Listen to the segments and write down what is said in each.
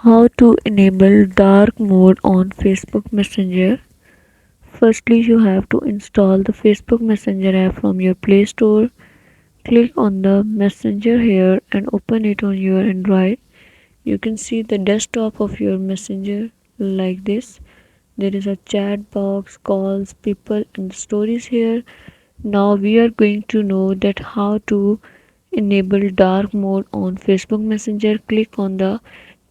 How to enable dark mode on Facebook Messenger. Firstly, you have to install the Facebook Messenger app from your Play Store. Click on the Messenger here and open it on your Android. You can see the desktop of your Messenger like this. There is a chat box, calls, people and stories here. Now we are going to know that how to enable dark mode on Facebook Messenger. Click on the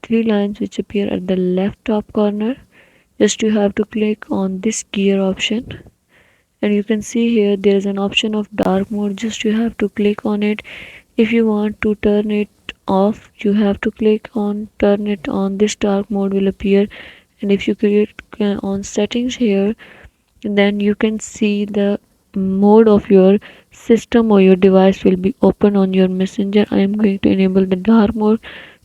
three lines which appear at the left top corner. Just you have to click on this gear option, and you can see here there is an option of dark mode. Just you have to click on it. If you want to turn it off, you have to click on turn it on. This dark mode will appear, and if you click on settings here, then you can see the mode of your system or your device will be open on your messenger. I am going to enable the dark mode.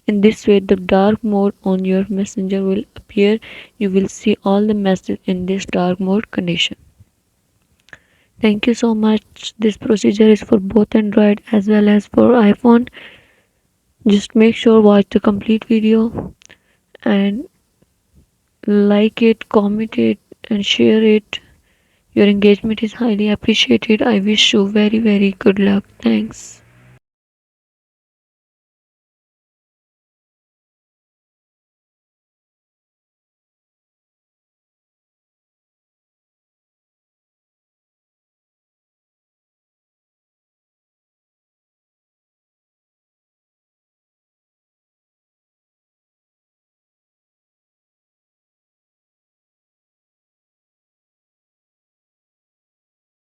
In this way, the dark mode on your messenger will appear. You will see all the message in this dark mode condition. Thank you so much. This procedure is for both Android as well as for iPhone. Just make sure watch the complete video and like it, comment it and share it. Your engagement is highly appreciated. I wish you very good luck. Thanks.